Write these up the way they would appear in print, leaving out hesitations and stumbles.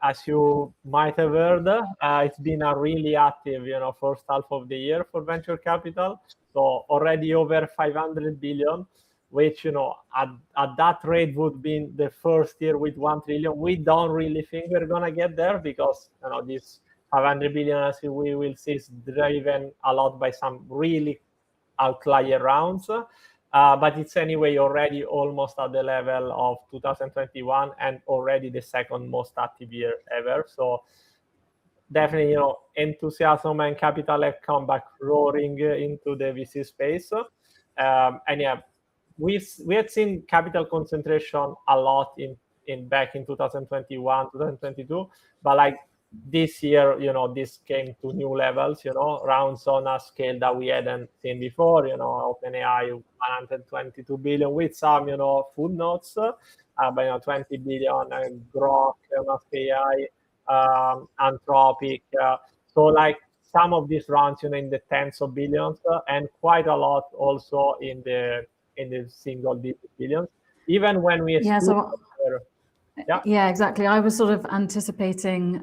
as you might have heard, it's been a really active, first half of the year for venture capital. So already over 500 billion, which, at that rate would be the first year with 1 trillion. We don't really think we're going to get there because, this 500 billion, as we will see, is driven a lot by some really outlier rounds. But it's anyway already almost at the level of 2021 and already the second most active year ever. So definitely, enthusiasm and capital have come back roaring into the VC space. And yeah, we had seen capital concentration a lot back in 2021, 2022, but like this year, this came to new levels, rounds on a scale that we hadn't seen before, OpenAI 122 billion with some, footnotes, but 20 billion, Grok, AI, Anthropic. So like some of these rounds, in the tens of billions, and quite a lot also in the single digit billions. Even when we Yeah, exactly. I was sort of anticipating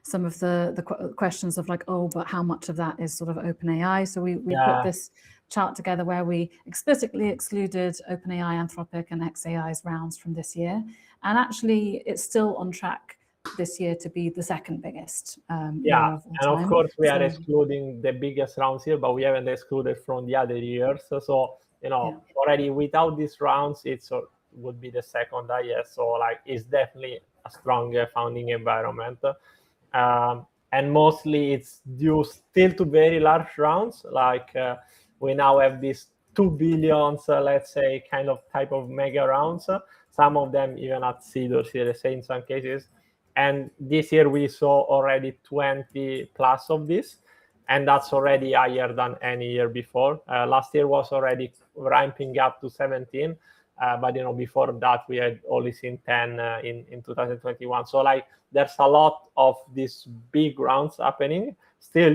some of the questions of like, but how much of that is sort of OpenAI? So we put this chart together where we explicitly excluded OpenAI, Anthropic, and xAI's rounds from this year, and actually it's still on track this year to be the second biggest. And of course we are excluding the biggest rounds here, but we haven't excluded from the other years. So already without these rounds, it's would be the second highest. So like it's definitely a stronger founding environment, and mostly it's due still to very large rounds. Like we now have these 2 billions, let's say, kind of type of mega rounds. Some of them even at seed or Series A in some cases. And this year we saw already 20 plus of this, and that's already higher than any year before. Last year was already ramping up to 17. But before that we had only seen 10 in 2021. So like there's a lot of these big rounds happening. Still,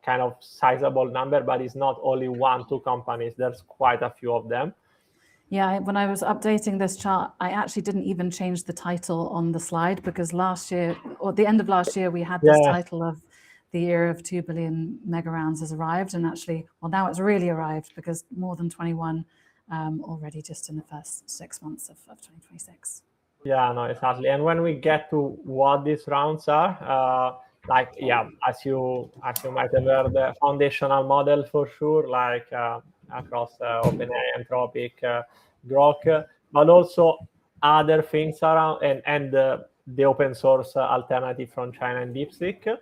kind of sizable number, but it's not only 1-2 companies. There's quite a few of them. Yeah, when I was updating this chart, I actually didn't even change the title on the slide because last year, or at the end of last year, we had this title of the year of 2 billion mega rounds has arrived, and actually, well, now it's really arrived because more than 21. Already just in the first 6 months of 2026. Yeah, no, exactly. And when we get to what these rounds are, as you might have heard, the foundational model for sure, like across OpenAI, Anthropic, Grok, but also other things around and the open source alternative from China and DeepSeek.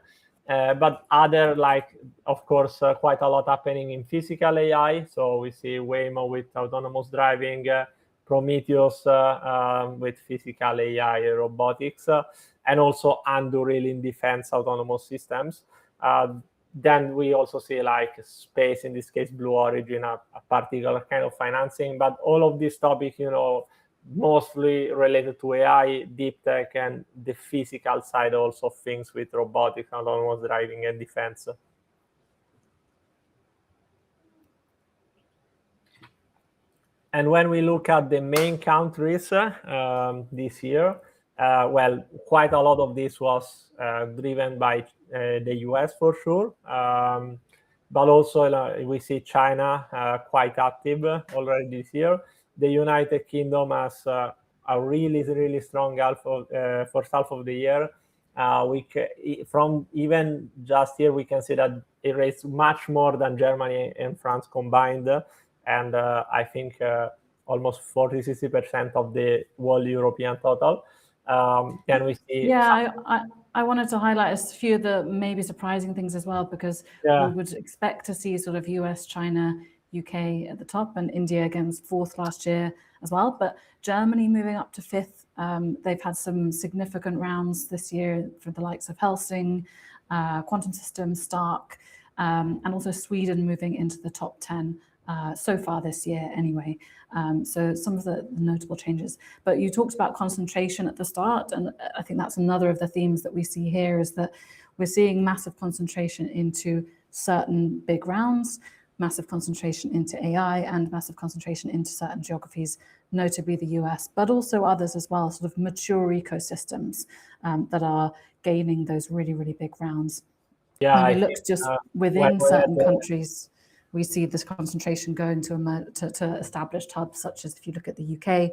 But other, like, of course, quite a lot happening in physical AI. So we see Waymo with autonomous driving, Prometheus with physical AI, robotics, and also Anduril in defense autonomous systems. Then we also see like space, in this case, Blue Origin, a particular kind of financing. But all of these topics, mostly related to AI, deep tech, and the physical side also of things with robotics, autonomous driving, and defense. And when we look at the main countries this year, quite a lot of this was driven by the US for sure. But also we see China quite active already this year. The United Kingdom has a really, really strong first half of the year. From even just here, we can see that it raised much more than Germany and France combined. And I think almost 40-60% of the whole European total. Can we see? Yeah, I wanted to highlight a few of the maybe surprising things as well, because we would expect to see sort of US, China, UK at the top, and India against fourth last year as well. But Germany moving up to fifth. They've had some significant rounds this year for the likes of Helsing, Quantum Systems, Stark, and also Sweden moving into the top 10 so far this year anyway. So some of the notable changes. But you talked about concentration at the start, and I think that's another of the themes that we see here, is that we're seeing massive concentration into certain big rounds. massive concentration into AI and massive concentration into certain geographies, notably the US, but also others as well, sort of mature ecosystems that are gaining those really, really big rounds. Yeah, when we look just within certain countries, we see this concentration going to established hubs, such as if you look at the UK,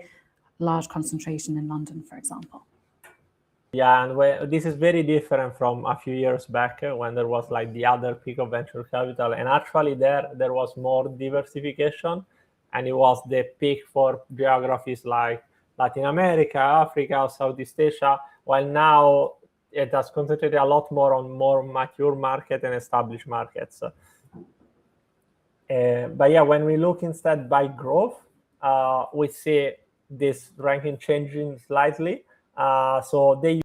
large concentration in London, for example. Yeah, and this is very different from a few years back when there was like the other peak of venture capital, and actually there was more diversification, and it was the peak for geographies like Latin America, Africa, Southeast Asia, while now it has concentrated a lot more on more mature market and established markets. But yeah, when we look instead by growth, we see this ranking changing slightly. So they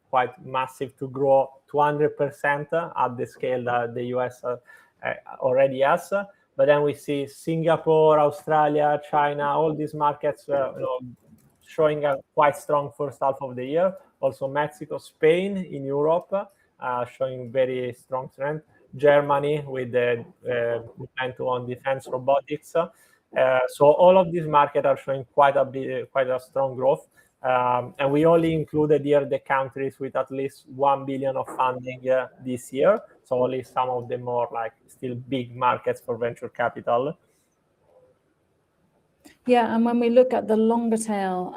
quite massive to grow 200% at the scale that the US already has. But then we see Singapore, Australia, China, all these markets showing a quite strong first half of the year. Also Mexico, Spain in Europe showing very strong trend. Germany with the plan to on defense robotics. So all of these markets are showing quite a strong growth. And we only included here the countries with at least 1 billion of funding this year. So only some of the more like still big markets for venture capital. Yeah, and when we look at the longer tail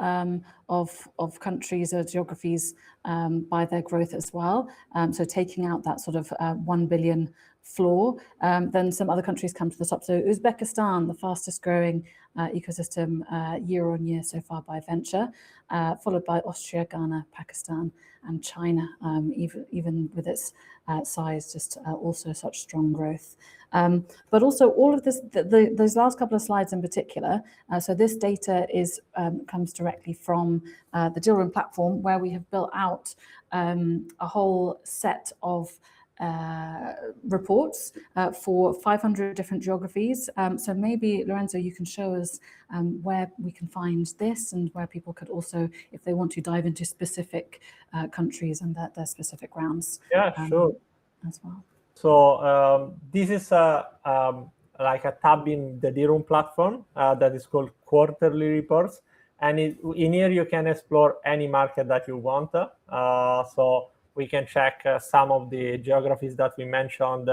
of countries or geographies by their growth as well, so taking out that sort of 1 billion floor, then some other countries come to the top. So Uzbekistan, the fastest growing ecosystem year on year so far by venture, followed by Austria, Ghana, Pakistan, and China, even with its size, just also such strong growth. But also all of this, those last couple of slides in particular, so this data comes directly from the Dealroom platform, where we have built out a whole set of reports for 500 different geographies. So maybe, Lorenzo, you can show us where we can find this and where people could also, if they want to dive into specific countries and their specific rounds. Yeah, sure. As well. So this is like a tab in the Dealroom platform that is called Quarterly Reports. And in here you can explore any market that you want. So we can check some of the geographies that we mentioned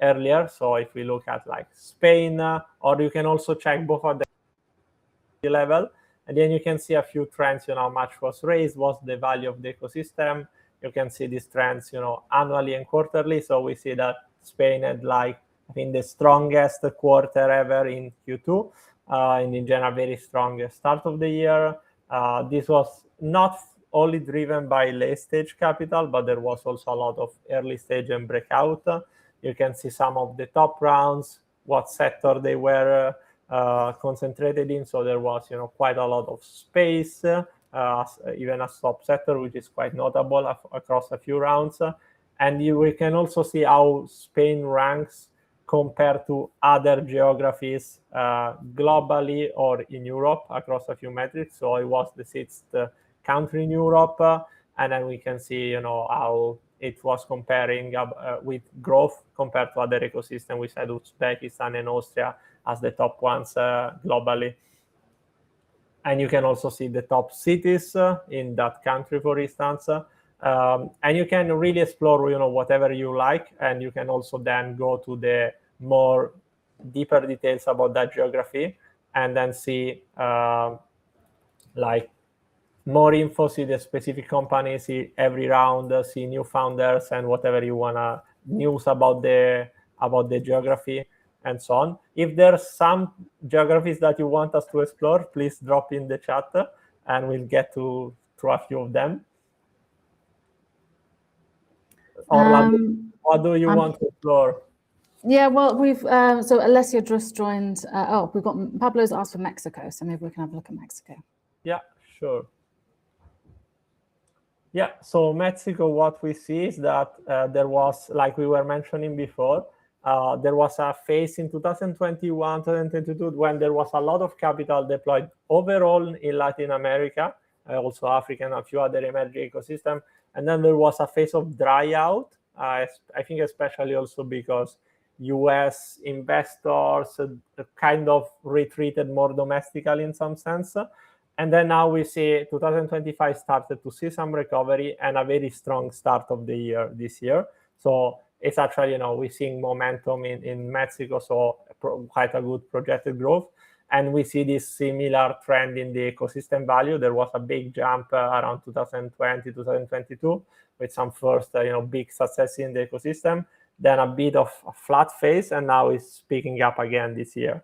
earlier. So if we look at like Spain, or you can also check both at the level. And then you can see a few trends, how much was raised, what's the value of the ecosystem. You can see these trends, annually and quarterly. So we see that Spain had I think the strongest quarter ever in Q2, and in general, very strong start of the year. This was not only driven by late stage capital, but there was also a lot of early stage and breakout. You can see some of the top rounds, what sector they were concentrated in. So there was, quite a lot of space. Even a top sector, which is quite notable across a few rounds. And we can also see how Spain ranks compared to other geographies globally or in Europe across a few metrics. So it was the 6th country in Europe. And then we can see, how it was comparing with growth compared to other ecosystems. We said Uzbekistan and Austria as the top ones globally. And you can also see the top cities in that country, for instance. And you can really explore, whatever you like. And you can also then go to the more deeper details about that geography and then see like more info, see the specific company, see every round, see new founders and whatever you wanna news about the geography and so on. If there's some geographies that you want us to explore, please drop in the chat and we'll get to a few of them. Orla, what do you want to explore? Yeah, well, we've so Alessia just joined. We've got Pablo's asked for Mexico, so maybe we can have a look at Mexico. Yeah, sure. Yeah, so Mexico, what we see is that there was, like we were mentioning before, there was a phase in 2021, 2022, when there was a lot of capital deployed overall in Latin America, also Africa and a few other emerging ecosystems. And then there was a phase of dry out, I think especially also because US investors kind of retreated more domestically in some sense. And then now we see 2025 started to see some recovery and a very strong start of the year this year. So it's actually, we're seeing momentum in Mexico, so quite a good projected growth. And we see this similar trend in the ecosystem value. There was a big jump around 2020, 2022, with some first, big success in the ecosystem. Then a bit of a flat phase, and now it's picking up again this year.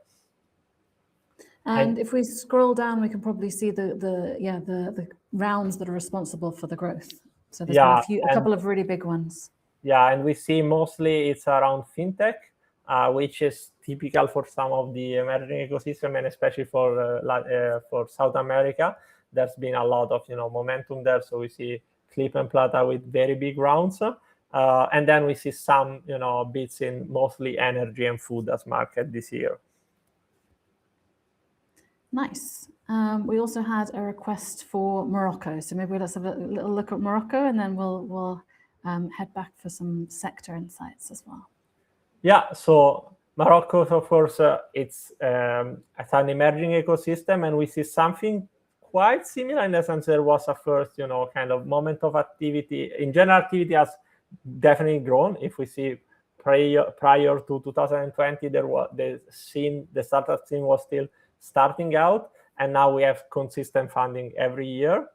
And if we scroll down, we can probably see the rounds that are responsible for the growth. So there's been a couple of really big ones. Yeah, and we see mostly it's around fintech, which is typical for some of the emerging ecosystem, and especially for South America. There's been a lot of momentum there. So we see Clip and Plata with very big rounds, and then we see some bits in mostly energy and food as market this year. Nice. We also had a request for Morocco, so maybe let's have a little look at Morocco, and then we'll head back for some sector insights as well. Yeah, so Morocco, of course, it's an emerging ecosystem, and we see something quite similar in the sense there was a first, kind of moment of activity. In general, activity has definitely grown. If we see prior to 2020, the startup scene was still starting out, and now we have consistent funding every year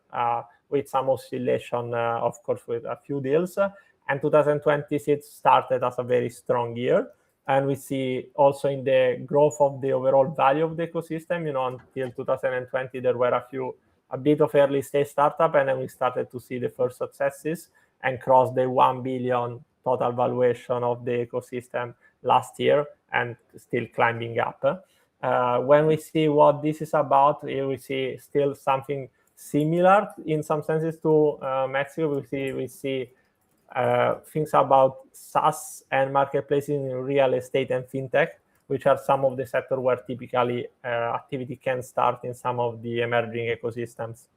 with some oscillation, of course, with a few deals. And 2026 started as a very strong year. And we see also in the growth of the overall value of the ecosystem, until 2020, there were a bit of early stage startup, and then we started to see the first successes and crossed the 1 billion total valuation of the ecosystem last year, and still climbing up. When we see what this is about, we see still something similar in some senses to Mexico. We see things about SaaS and marketplaces in real estate and fintech, which are some of the sectors where typically activity can start in some of the emerging ecosystems.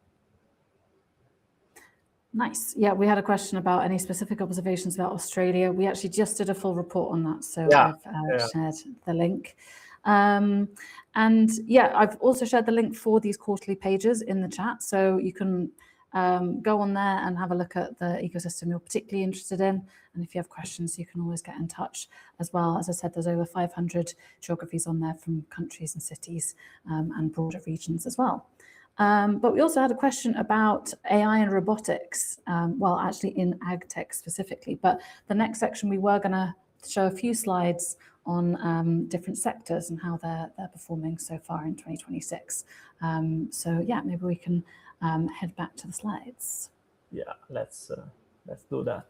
Nice. Yeah, we had a question about any specific observations about Australia. We actually just did a full report on that, so I've shared the link. And yeah, I've also shared the link for these quarterly pages in the chat, so you can go on there and have a look at the ecosystem you're particularly interested in. And if you have questions, you can always get in touch as well. As I said, there's over 500 geographies on there from countries and cities and broader regions as well. But we also had a question about AI and robotics, well, actually in ag tech specifically. But the next section, we were going to show a few slides on different sectors and how they're performing so far in 2026. So yeah, maybe we can head back to the slides. Yeah, let's do that.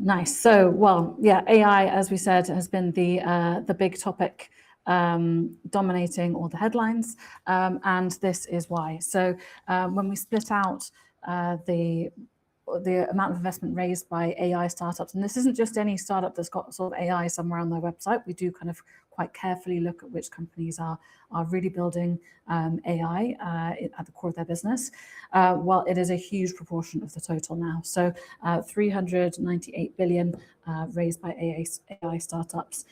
Nice. So, well, yeah, AI, as we said, has been the big topic dominating all the headlines, and this is why. So, when we split out the amount of investment raised by AI startups, and this isn't just any startup that's got sort of AI somewhere on their website. We do kind of quite carefully look at which companies are really building AI at the core of their business. Well, it is a huge proportion of the total now. So 398 billion raised by AI startups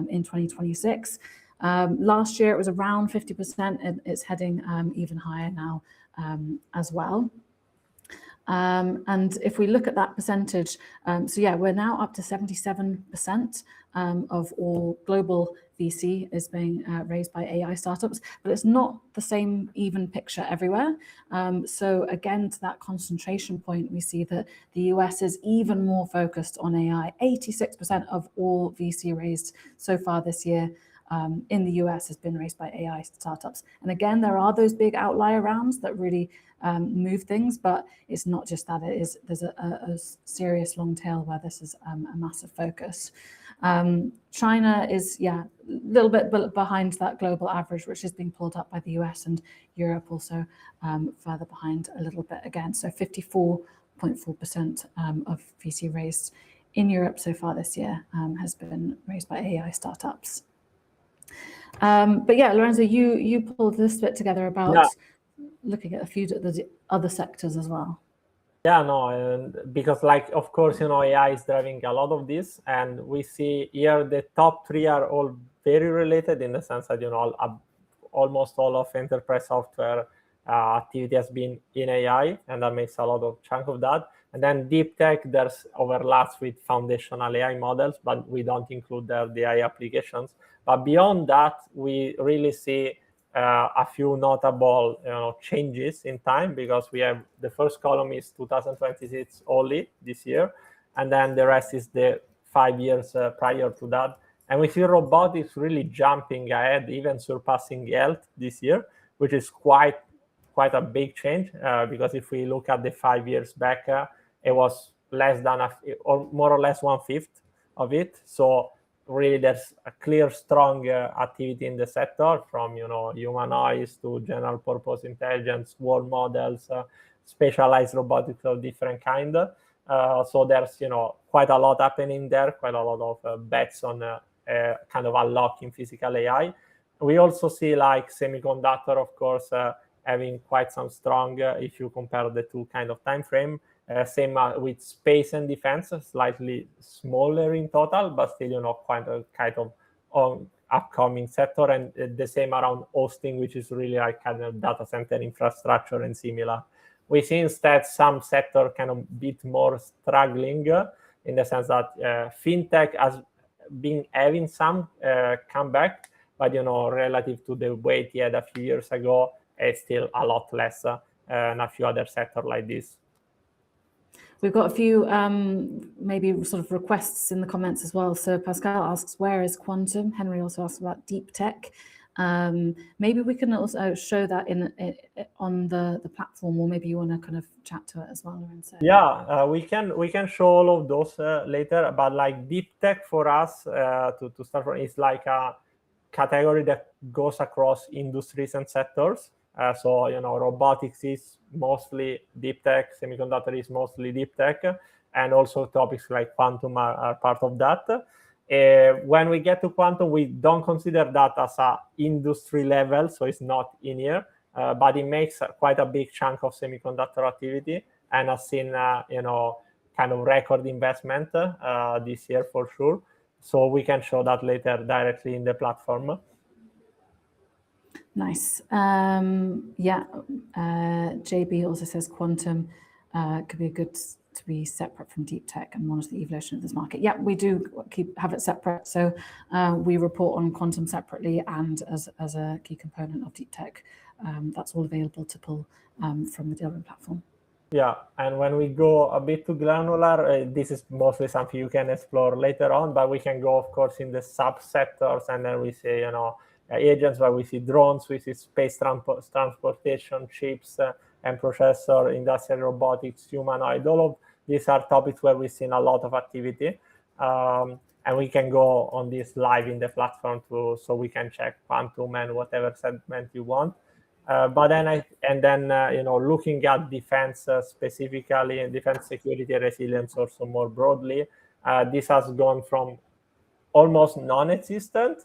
in 2026. Last year it was around 50%, and it's heading even higher now as well. And if we look at that percentage, so yeah, we're now up to 77% of all global VC is being raised by AI startups, but it's not the same even picture everywhere. So again, to that concentration point, we see that the US is even more focused on AI. 86% of all VC raised so far this year in the US has been raised by AI startups. And again, there are those big outlier rounds that really move things, but it's not just that. There's a serious long tail where this is a massive focus. China is, yeah, a little bit behind that global average, which is being pulled up by the US, and Europe also further behind a little bit again. So 54.4% of VC raised in Europe so far this year has been raised by AI startups. But yeah, Lorenzo, you pulled this bit together about looking at a few of the other sectors as well. Yeah, no, and because like, of course, AI is driving a lot of this, and we see here the top three are all very related in the sense that, almost all of enterprise software activity has been in AI, and that makes a lot of chunk of that. And then deep tech, there's overlaps with foundational AI models, but we don't include the AI applications. But beyond that, we really see a few notable changes in time, because we have the first column is 2026 only this year, and then the rest is the 5 years prior to that. And we see robotics really jumping ahead, even surpassing health this year, which is quite a big change, because if we look at the 5 years back, it was less than or more or less 1/5 of it. So really there's a clear strong activity in the sector, from humanoids to general purpose intelligence, world models, specialized robotics of different kind. So there's quite a lot happening there, quite a lot of bets on kind of unlocking physical AI. We also see like semiconductor, of course, having quite some strong, if you compare the two kind of time frame. Same with space and defense, slightly smaller in total, but still, quite a kind of upcoming sector. And the same around hosting, which is really like kind of data center infrastructure and similar. We see instead some sector kind of bit more struggling, in the sense that fintech has been having some comeback, but relative to the weight he had a few years ago, it's still a lot less than a few other sectors like this. We've got a few maybe sort of requests in the comments as well. So Pascal asks, where is quantum? Henry also asks about deep tech. Maybe we can also show that on the platform, or maybe you want to kind of chat to it as well, Lorenzo. Yeah, we can show all of those later. But like deep tech for us, to start from, is like a category that goes across industries and sectors. So robotics is mostly deep tech, semiconductor is mostly deep tech, and also topics like quantum are part of that. When we get to quantum, we don't consider that as a industry level, so it's not in here, but it makes quite a big chunk of semiconductor activity, and has seen kind of record investment this year for sure. So we can show that later directly in the platform. Nice. Yeah. JB also says quantum could be good to be separate from deep tech and monitor the evolution of this market. Yeah, we do have it separate. So we report on quantum separately and as a key component of deep tech. That's all available to pull from the Dealroom platform. Yeah, and when we go a bit to granular, this is mostly something you can explore later on, but we can go, of course, in the subsectors, and then we see, agents, where we see drones, we see space transportation, chips and processor, industrial robotics, humanoid. All of these are topics where we've seen a lot of activity. And we can go on this live in the platform too, so we can check quantum and whatever segment you want. But then looking at defense specifically, defense security resilience also more broadly, this has gone from almost non-existent,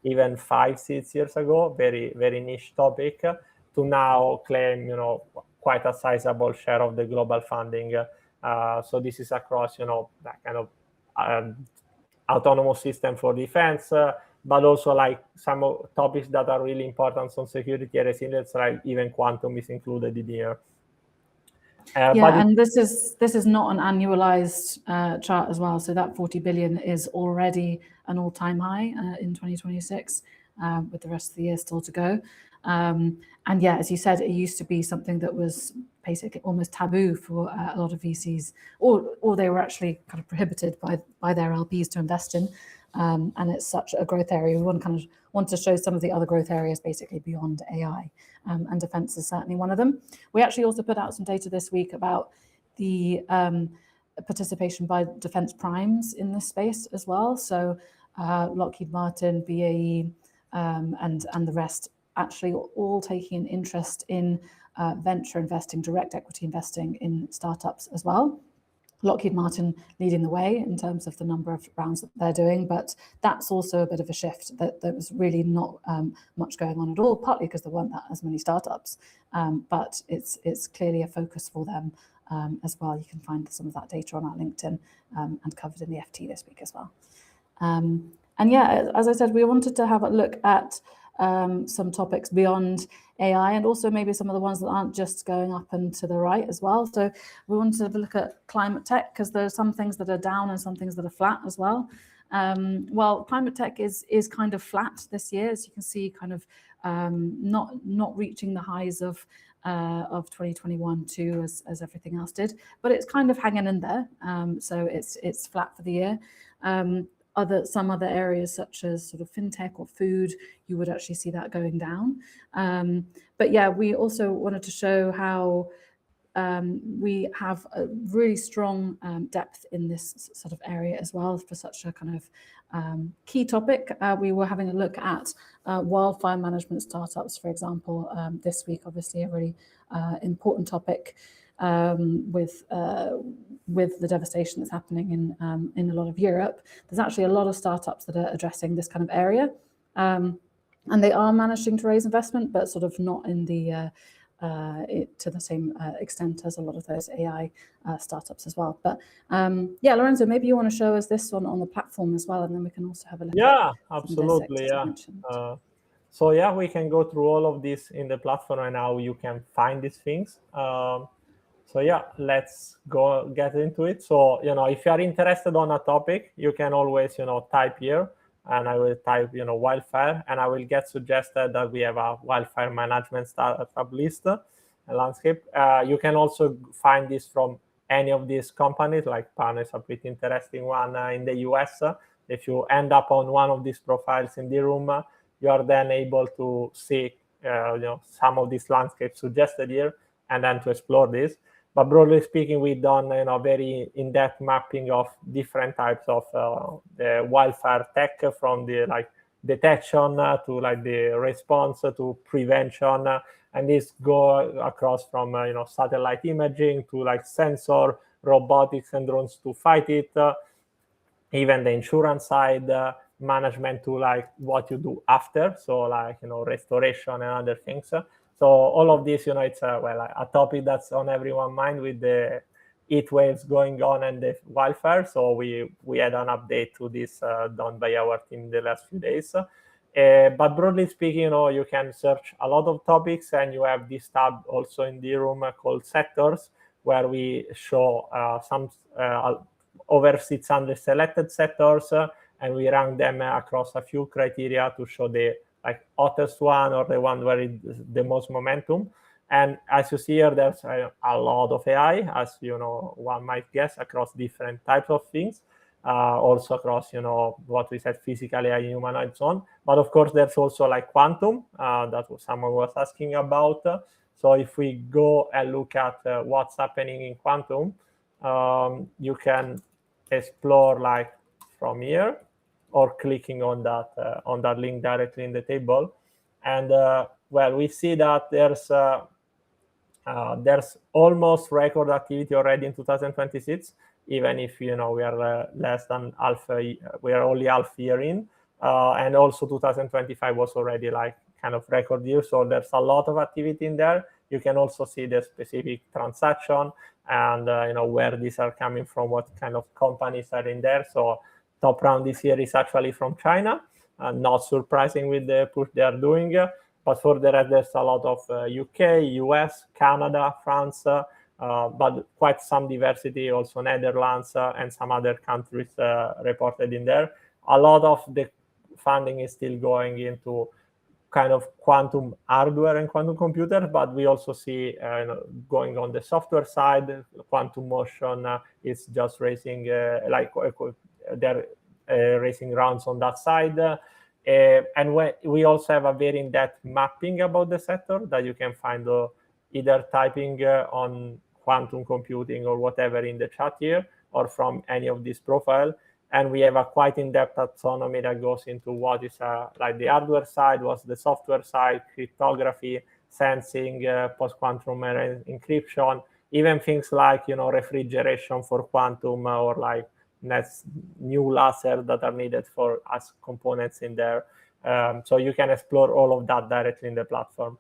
even 5-6 years ago, very very niche topic, to now claim quite a sizable share of the global funding. So this is across that kind of autonomous system for defense, but also like some topics that are really important on security and resilience, like even quantum is included in here. And this is not an annualized chart as well. So that 40 billion is already an all-time high in 2026, with the rest of the year still to go. And yeah, as you said, it used to be something that was basically almost taboo for a lot of VCs, or they were actually kind of prohibited by their LPs to invest in. And it's such a growth area. We want to show some of the other growth areas basically beyond AI, and defense is certainly one of them. We actually also put out some data this week about the participation by defense primes in this space as well. So Lockheed Martin, BAE, and the rest actually all taking an interest in venture investing, direct equity investing in startups as well. Lockheed Martin leading the way in terms of the number of rounds that they're doing, but that's also a bit of a shift. That there was really not much going on at all, partly because there weren't that as many startups, but it's clearly a focus for them as well. You can find some of that data on our LinkedIn and covered in the FT this week as well. And yeah, as I said, we wanted to have a look at some topics beyond AI, and also maybe some of the ones that aren't just going up and to the right as well. So we wanted to have a look at climate tech, because there's some things that are down and some things that are flat as well. Well, climate tech is kind of flat this year, as you can see, kind of not reaching the highs of 2021 too, as everything else did, but it's kind of hanging in there. So it's flat for the year. Some other areas such as sort of fintech or food, you would actually see that going down. But yeah, we also wanted to show how we have a really strong depth in this sort of area as well for such a kind of key topic. We were having a look at wildfire management startups, for example, this week, obviously a really important topic. With the devastation that's happening in a lot of Europe, there's actually a lot of startups that are addressing this kind of area, and they are managing to raise investment, but sort of not in the to the same extent as a lot of those AI startups as well. But yeah, Lorenzo, maybe you want to show us this one on the platform as well, and then we can also have a look. Yeah, absolutely. Yeah. So yeah, we can go through all of this in the platform and how you can find these things. So yeah, let's go get into it. So, if you are interested on a topic, you can always, type here, and I will type, wildfire, and I will get suggested that we have a wildfire management startup list, a landscape. You can also find this from any of these companies, like Browne is a pretty interesting one in the US. If you end up on one of these profiles in Dealroom, you are then able to see, some of these landscapes suggested here, and then to explore this. But broadly speaking, we've done very in-depth mapping of different types of the wildfire tech, from the detection to the response to prevention, and this go across from satellite imaging to sensor, robotics, and drones to fight it, even the insurance side, management to what you do after, so restoration and other things. So all of this, it's a topic that's on everyone's mind with the heat waves going on and the wildfire. So we had an update to this done by our team the last few days. But broadly speaking, you can search a lot of topics, and you have this tab also in the room called sectors, where we show some over 600 selected sectors, and we rank them across a few criteria to show the hottest one or the one where it's the most momentum. And as you see here, there's a lot of AI, as one might guess, across different types of things, also across what we said, physical AI, humanoid, so on. But of course, there's also quantum that someone was asking about. So if we go and look at what's happening in quantum, you can explore from here, or clicking on that link directly in the table. And well, we see that there's almost record activity already in 2026, even if we are less than we are only half year in, and also 2025 was already kind of record year. So there's a lot of activity in there. You can also see the specific transaction and where these are coming from, what kind of companies are in there. So top round this year is actually from China, not surprising with the push they are doing. But for the rest, there's a lot of UK, US, Canada, France, but quite some diversity, also Netherlands and some other countries reported in there. A lot of the funding is still going into kind of quantum hardware and quantum computers, but we also see going on the software side, Quantum Motion is just raising they're raising rounds on that side. And we also have a very in-depth mapping about the sector that you can find either typing on quantum computing or whatever in the chat here, or from any of these profiles. And we have a quite in-depth taxonomy that goes into what is the hardware side, what's the software side, cryptography, sensing, post-quantum encryption, even things like, refrigeration for quantum or like new laser that are needed for as components in there. So you can explore all of that directly in the platform.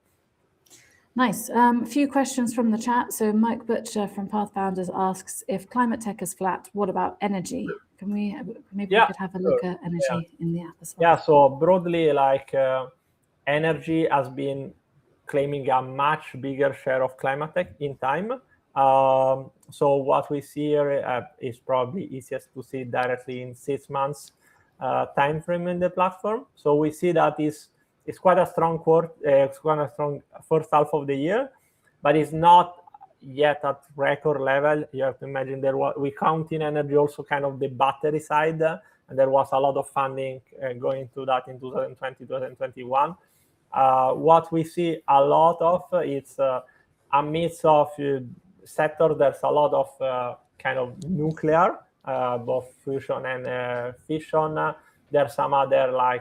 Nice. A few questions from the chat. So Mike Butcher from Pathfounders asks, if climate tech is flat, what about energy? Can we we could have a look at energy in the app as well? Yeah, so broadly, like energy has been claiming a much bigger share of climate tech in time. So what we see here is probably easiest to see directly in 6 months time frame in the platform. So we see that it's quite a strong first half of the year, but it's not yet at record level. You have to imagine we count in energy also kind of the battery side, and there was a lot of funding going to that in 2020, 2021. What we see a lot of is a mix of sector. There's a lot of kind of nuclear, both fusion and fission. There's some other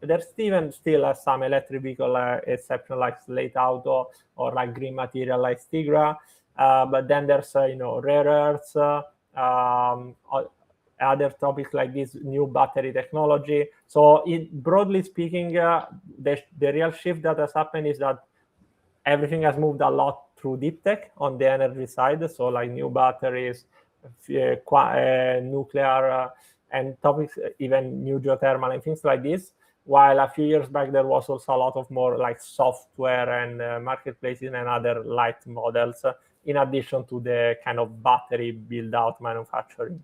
there's even still some electric vehicle exception like Slate Auto or like green material like Stigra. But then there's rare earths, other topics like this new battery technology. So broadly speaking, the real shift that has happened is that everything has moved a lot through deep tech on the energy side. So like new batteries, nuclear, and topics, even new geothermal and things like this. While a few years back, there was also a lot of more like software and marketplaces and other light models, in addition to the kind of battery build-out manufacturing.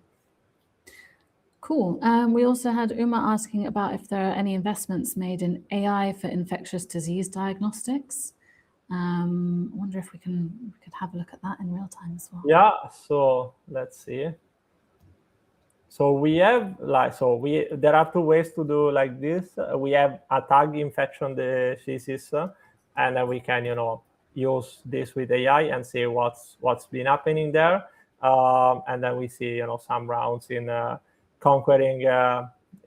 Cool. We also had Uma asking about if there are any investments made in AI for infectious disease diagnostics. I wonder if we could have a look at that in real time as well. Yeah, so let's see. So we have there are two ways to do like this. We have a tag infection diseases, and then we can use this with AI and see what's been happening there, and then we see some rounds in conquering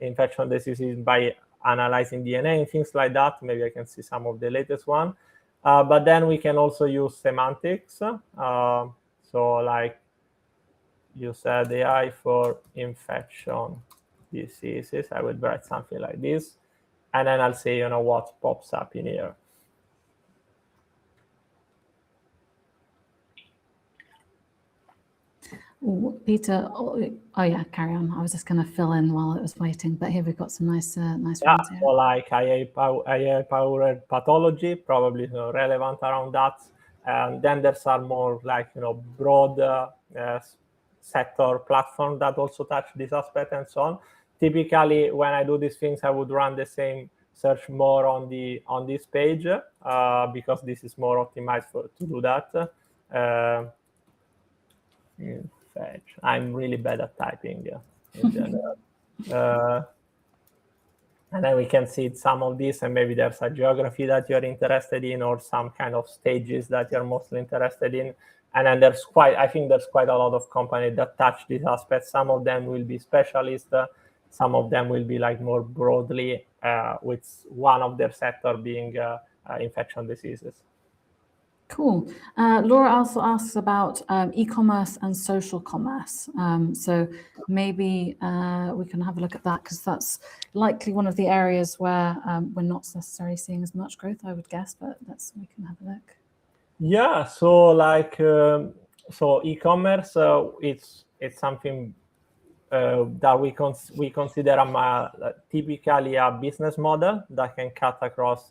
infection diseases by analyzing DNA and things like that. Maybe I can see some of the latest one, but then we can also use semantics. So like you said AI for infection diseases. I would write something like this, and then I'll say, what pops up in here. Peter, oh yeah, carry on. I was just going to fill in while it was waiting, but here we've got some nice ones here. So like AI-powered pathology, probably relevant around that. And then there's some more like broad sector platform that also touch this aspect and so on. Typically, when I do these things, I would run the same search more on this page because this is more optimized to do that. I'm really bad at typing in general. And then we can see some of this, and maybe there's a geography that you're interested in or some kind of stages that you're mostly interested in. And then I think there's quite a lot of companies that touch this aspect. Some of them will be specialists. Some of them will be like more broadly with one of their sector being infection diseases. Cool. Laura also asks about e-commerce and social commerce. So maybe we can have a look at that, because that's likely one of the areas where we're not necessarily seeing as much growth, I would guess, but we can have a look. Yeah, so like e-commerce, it's something that we consider typically a business model that can cut across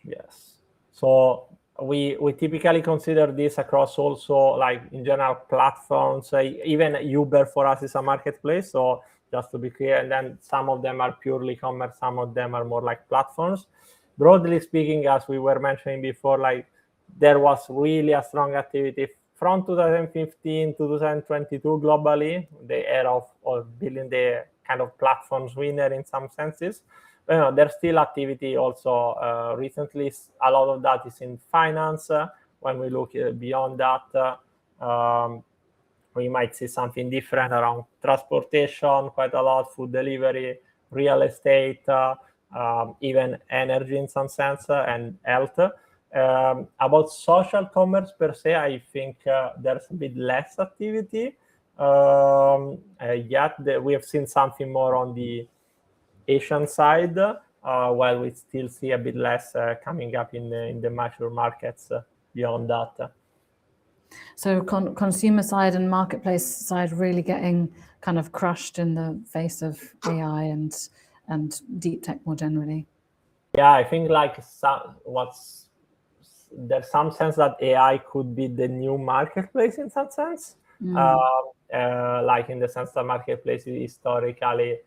yes. So we typically consider this across also like in general platforms. Even Uber for us is a marketplace. So just to be clear, and then some of them are purely commerce, some of them are more like platforms. Broadly speaking, as we were mentioning before, like there was really a strong activity from 2015 to 2022 globally, the era of building the kind of platforms winner in some senses. But, there's still activity also recently. A lot of that is in finance. When we look beyond that, we might see something different around transportation, quite a lot, food delivery, real estate, even energy in some sense, and health. About social commerce per se, I think there's a bit less activity. Yet we have seen something more on the Asian side, while we still see a bit less coming up in the mature markets beyond that. So consumer side and marketplace side really getting kind of crushed in the face of AI and deep tech more generally. Yeah, I think like there's some sense that AI could be the new marketplace in some sense. Like in the sense that marketplaces historically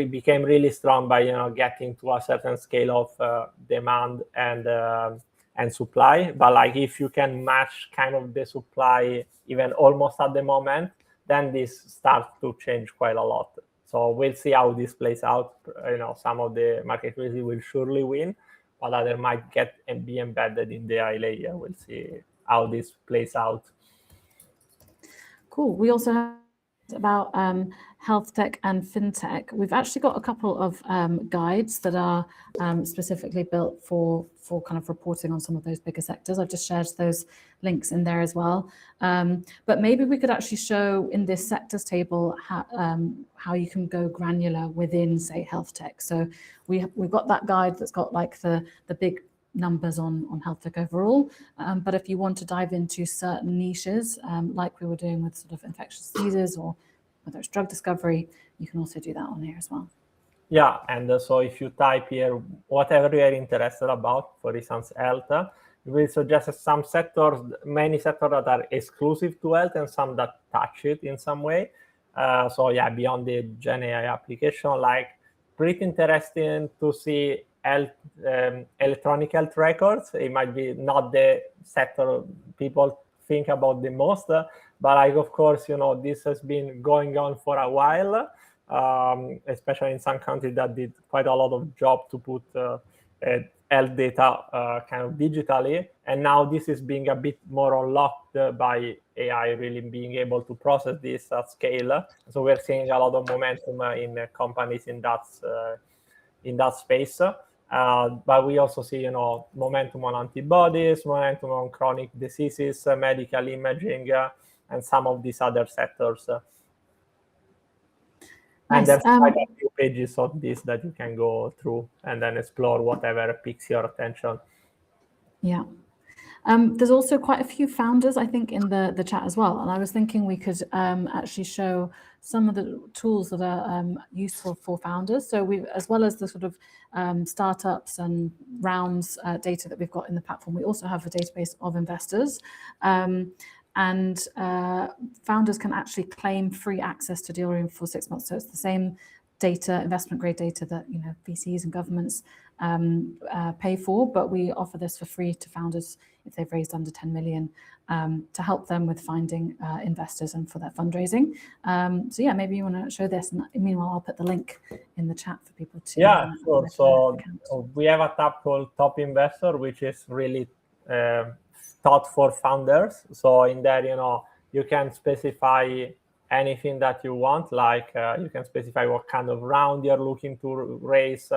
became really strong by getting to a certain scale of demand and supply. But like if you can match kind of the supply even almost at the moment, then this starts to change quite a lot. So we'll see how this plays out. Some of the marketplaces will surely win, while others might get and be embedded in the AI layer. We'll see how this plays out. Cool. We also have about health tech and fintech. We've actually got a couple of guides that are specifically built for kind of reporting on some of those bigger sectors. I've just shared those links in there as well. But maybe we could actually show in this sectors table how you can go granular within, say, health tech. So we've got that guide that's got like the big numbers on health tech overall. But if you want to dive into certain niches, like we were doing with sort of infectious diseases or whether it's drug discovery, you can also do that on here as well. Yeah, and so if you type here whatever you are interested about, for instance, health, it will suggest some sectors, many sectors that are exclusive to health and some that touch it in some way. So yeah, beyond the Gen AI application, like pretty interesting to see health, electronic health records. It might be not the sector people think about the most, but like, of course, this has been going on for a while, especially in some countries that did quite a lot of job to put health data kind of digitally. And now this is being a bit more unlocked by AI really being able to process this at scale. So we're seeing a lot of momentum in companies in that space. But we also see, momentum on antibodies, momentum on chronic diseases, medical imaging, and some of these other sectors. And there's quite a few pages of this that you can go through and then explore whatever piques your attention. Yeah. There's also quite a few founders, I think, in the chat as well. And I was thinking we could actually show some of the tools that are useful for founders. So as well as the sort of startups and rounds data that we've got in the platform, we also have a database of investors. And founders can actually claim free access to Dealroom for 6 months. So it's the same data, investment grade data that VCs and governments pay for, but we offer this for free to founders if they've raised under 10 million to help them with finding investors and for their fundraising. So yeah, maybe you want to show this, and meanwhile I'll put the link in the chat for people to. Yeah, sure. So we have a tab called Top Investor, which is really thought for founders. So in there, you can specify anything that you want, like you can specify what kind of round you're looking to raise,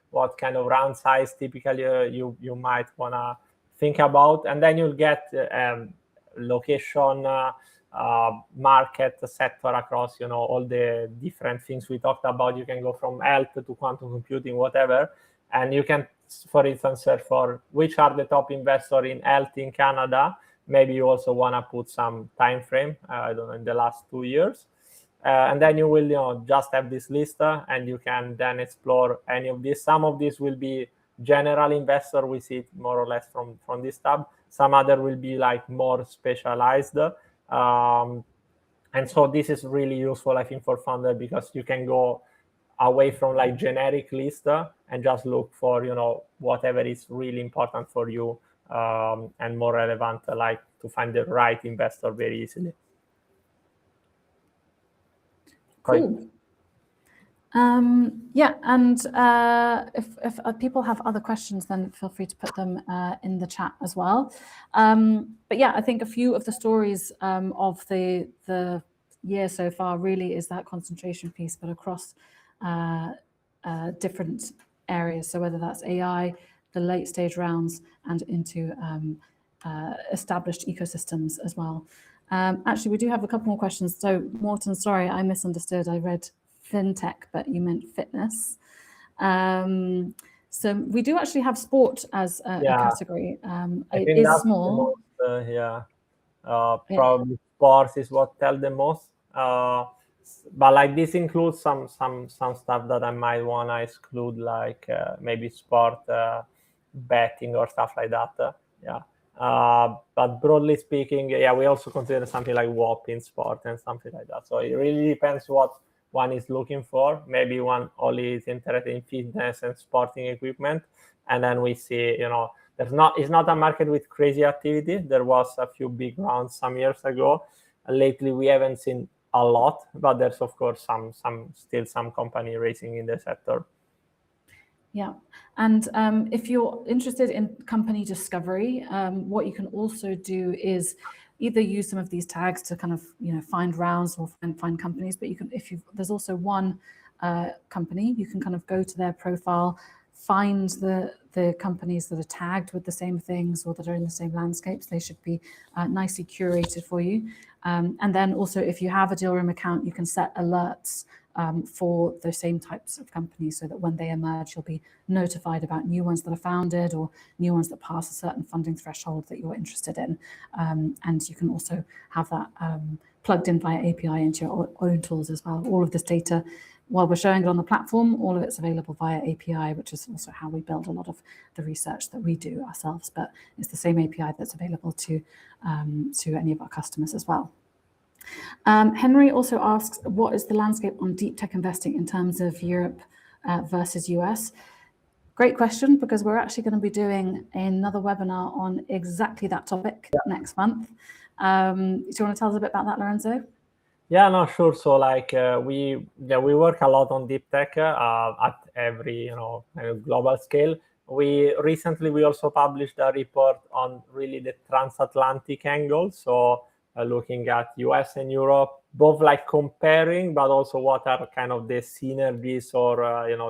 what kind of round size typically you might want to think about, and then you'll get location, market sector across all the different things we talked about. You can go from health to quantum computing, whatever, and you can, for instance, search for which are the top investors in health in Canada. Maybe you also want to put some time frame, I don't know, in the last 2 years. And then you will just have this list, and you can then explore any of these. Some of these will be general investor. We see it more or less from this tab. Some other will be like more specialized. And so this is really useful, I think, for founder, because you can go away from like generic list and just look for, whatever is really important for you and more relevant, like to find the right investor very easily. Cool. Yeah, and if people have other questions, then feel free to put them in the chat as well. But yeah, I think a few of the stories of the year so far really is that concentration piece, but across different areas. So whether that's AI, the late stage rounds, and into established ecosystems as well. Actually, we do have a couple more questions. So Morten, sorry, I misunderstood. I read fintech, but you meant fitness. So we do actually have sport as a category. It is small. Probably sports is what tell the most. But like this includes some stuff that I might want to exclude, like maybe sport betting or stuff like that. But broadly speaking, we also consider something like WOP in sport and something like that. So it really depends what one is looking for. Maybe one only is interested in fitness and sporting equipment, and then we see, it's not a market with crazy activity. There was a few big rounds some years ago. Lately, we haven't seen a lot, but there's of course still some company racing in the sector. Yeah, and if you're interested in company discovery, what you can also do is either use some of these tags to kind of find rounds or find companies, but there's also one company, you can kind of go to their profile, find the companies that are tagged with the same things or that are in the same landscapes. They should be nicely curated for you. And then also, if you have a Dealroom account, you can set alerts for those same types of companies, so that when they emerge, you'll be notified about new ones that are founded or new ones that pass a certain funding threshold that you're interested in. And you can also have that plugged in via API into your own tools as well. All of this data, while we're showing it on the platform, all of it's available via API, which is also how we build a lot of the research that we do ourselves. But it's the same API that's available to any of our customers as well. Henry also asks, what is the landscape on deep tech investing in terms of Europe versus US? Great question, because we're actually going to be doing another webinar on exactly that topic next month. Do you want to tell us a bit about that, Lorenzo? Yeah, no, sure. So like we work a lot on deep tech at every global scale. We also published a report on really the transatlantic angle. So looking at US and Europe, both like comparing, but also what are kind of the synergies or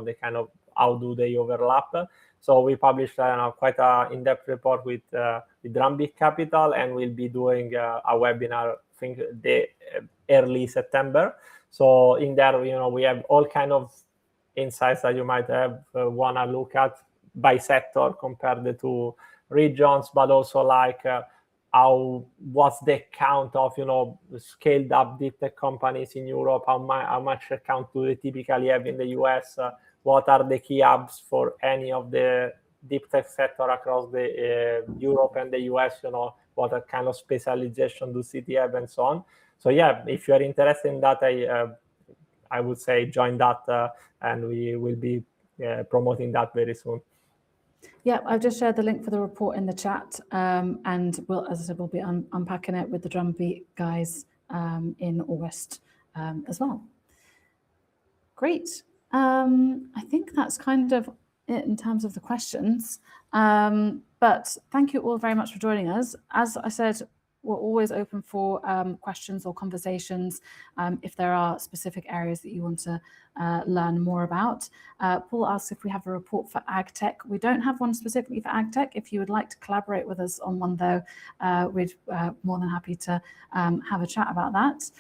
the kind of how do they overlap. So we published quite an in-depth report with Drumbeat Capital, and we'll be doing a webinar, I think early September. So in there, we have all kind of insights that you might have want to look at by sector, compare the two regions, but also like what's the count of scaled up deep tech companies in Europe, how much account do they typically have in the US, what are the key hubs for any of the deep tech sector across the Europe and the US, what kind of specialization do city have, and so on. So yeah, if you're interested in that, I would say join that, and we will be promoting that very soon. Yeah, I've just shared the link for the report in the chat, and as I said, we'll be unpacking it with the Drumbeat guys in August as well. Great. I think that's kind of it in terms of the questions. But thank you all very much for joining us. As I said, we're always open for questions or conversations if there are specific areas that you want to learn more about. Paul asks if we have a report for AgTech. We don't have one specifically for AgTech. If you would like to collaborate with us on one, though, we'd more than happy to have a chat about that.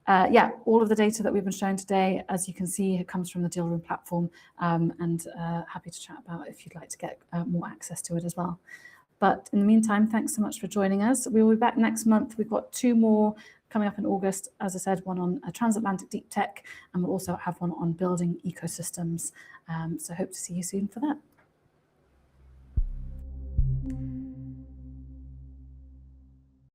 Yeah, all of the data that we've been showing today, as you can see, it comes from the Dealroom platform, and happy to chat about if you'd like to get more access to it as well. But in the meantime, thanks so much for joining us. We will be back next month. We've got 2 more coming up in August. As I said, one on transatlantic deep tech, and we'll also have one on building ecosystems. So hope to see you soon for that.